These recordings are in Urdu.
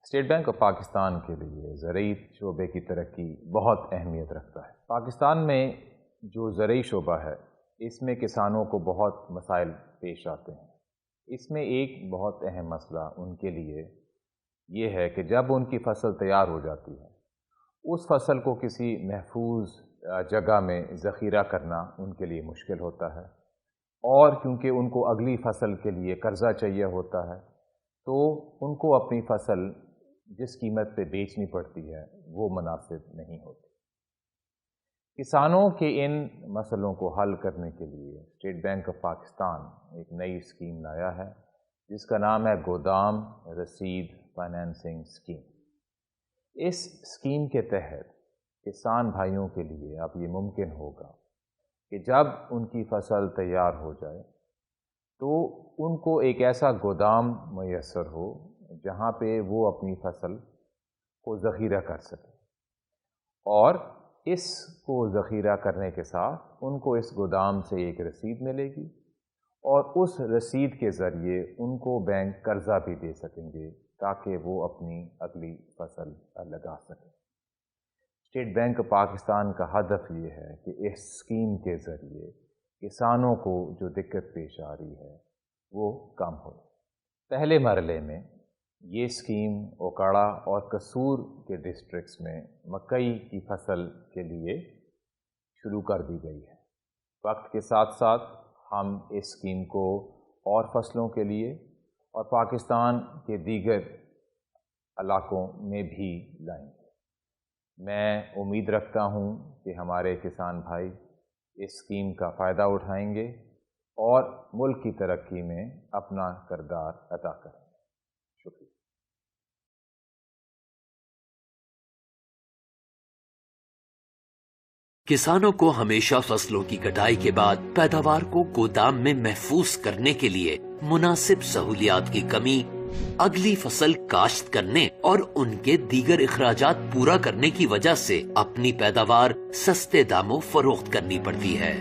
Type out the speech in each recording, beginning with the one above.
اسٹیٹ بینک آف پاکستان کے لیے زرعی شعبے کی ترقی بہت اہمیت رکھتا ہے۔ پاکستان میں جو زرعی شعبہ ہے اس میں کسانوں کو بہت مسائل پیش آتے ہیں۔ اس میں ایک بہت اہم مسئلہ ان کے لیے یہ ہے کہ جب ان کی فصل تیار ہو جاتی ہے اس فصل کو کسی محفوظ جگہ میں ذخیرہ کرنا ان کے لیے مشکل ہوتا ہے، اور کیونکہ ان کو اگلی فصل کے لیے قرضہ چاہیے ہوتا ہے تو ان کو اپنی فصل جس قیمت پہ بیچنی پڑتی ہے وہ مناسب نہیں ہوتی۔ کسانوں کے ان مسئلوں کو حل کرنے کے لیے اسٹیٹ بینک آف پاکستان ایک نئی اسکیم لایا ہے جس کا نام ہے گودام رسید فائنینسنگ اسکیم۔ اس اسکیم کے تحت کسان بھائیوں کے لیے اب یہ ممکن ہوگا کہ جب ان کی فصل تیار ہو جائے تو ان کو ایک ایسا گودام میسر ہو جہاں پہ وہ اپنی فصل کو ذخیرہ کر سکے، اور اس کو ذخیرہ کرنے کے ساتھ ان کو اس گودام سے ایک رسید ملے گی، اور اس رسید کے ذریعے ان کو بینک قرضہ بھی دے سکیں گے تاکہ وہ اپنی اگلی فصل لگا سکیں۔ اسٹیٹ بینک پاکستان کا ہدف یہ ہے کہ اس اسکیم کے ذریعے کسانوں کو جو دقت پیش آ رہی ہے وہ کم ہو۔ پہلے مرحلے میں یہ اسکیم اوکاڑا اور قصور کے ڈسٹرکٹس میں مکئی کی فصل کے لیے شروع کر دی گئی ہے۔ وقت کے ساتھ ساتھ ہم اس اسکیم کو اور فصلوں کے لیے اور پاکستان کے دیگر علاقوں میں بھی لائیں گے۔ میں امید رکھتا ہوں کہ ہمارے کسان بھائی اس اسکیم کا فائدہ اٹھائیں گے اور ملک کی ترقی میں اپنا کردار ادا کریں گے۔ شکریہ۔ کسانوں کو ہمیشہ فصلوں کی کٹائی کے بعد پیداوار کو گودام میں محفوظ کرنے کے لیے مناسب سہولیات کی کمی، اگلی فصل کاشت کرنے اور ان کے دیگر اخراجات پورا کرنے کی وجہ سے اپنی پیداوار سستے داموں فروخت کرنی پڑتی ہے۔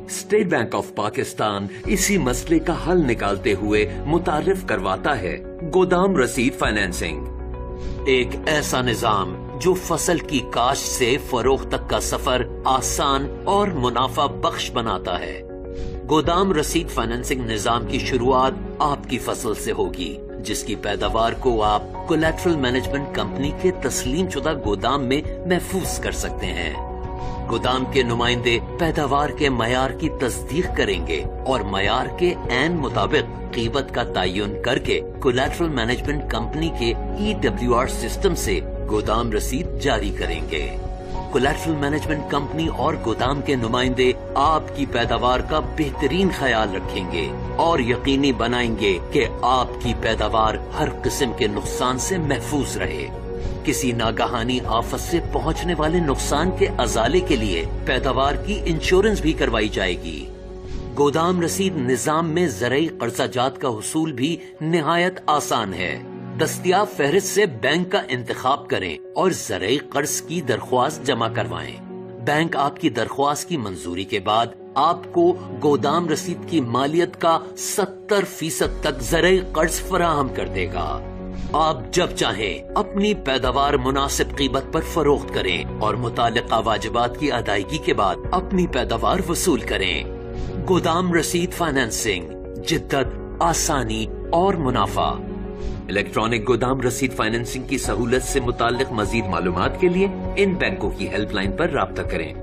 اسٹیٹ بینک آف پاکستان اسی مسئلے کا حل نکالتے ہوئے متعارف کرواتا ہے گودام رسید فائنینسنگ، ایک ایسا نظام جو فصل کی کاشت سے فروخت تک کا سفر آسان اور منافع بخش بناتا ہے۔ گودام رسید فائنینسنگ نظام کی شروعات آپ کی فصل سے ہوگی، جس کی پیداوار کو آپ کولیٹرل مینجمنٹ کمپنی کے تسلیم شدہ گودام میں محفوظ کر سکتے ہیں۔ گودام کے نمائندے پیداوار کے معیار کی تصدیق کریں گے اور معیار کے عین مطابق قیمت کا تعین کر کے کولیٹرل مینجمنٹ کمپنی کے EWR سسٹم سے گودام رسید جاری کریں گے۔ کولیٹرل مینجمنٹ کمپنی اور گودام کے نمائندے آپ کی پیداوار کا بہترین خیال رکھیں گے اور یقینی بنائیں گے کہ آپ کی پیداوار ہر قسم کے نقصان سے محفوظ رہے۔ کسی ناگہانی آفت سے پہنچنے والے نقصان کے ازالے کے لیے پیداوار کی انشورنس بھی کروائی جائے گی۔ گودام رسید نظام میں زرعی قرضہ جات کا حصول بھی نہایت آسان ہے۔ دستیاب فہرست سے بینک کا انتخاب کریں اور زرعی قرض کی درخواست جمع کروائیں۔ بینک آپ کی درخواست کی منظوری کے بعد آپ کو گودام رسید کی مالیت کا 70% تک زرعی قرض فراہم کر دے گا۔ آپ جب چاہیں اپنی پیداوار مناسب قیمت پر فروخت کریں اور متعلقہ واجبات کی ادائیگی کے بعد اپنی پیداوار وصول کریں۔ گودام رسید فائنینسنگ، جدت، آسانی اور منافع۔ الیکٹرانک گودام رسید فائنینسنگ کی سہولت سے متعلق مزید معلومات کے لیے ان بینکوں کی ہیلپ لائن پر رابطہ کریں۔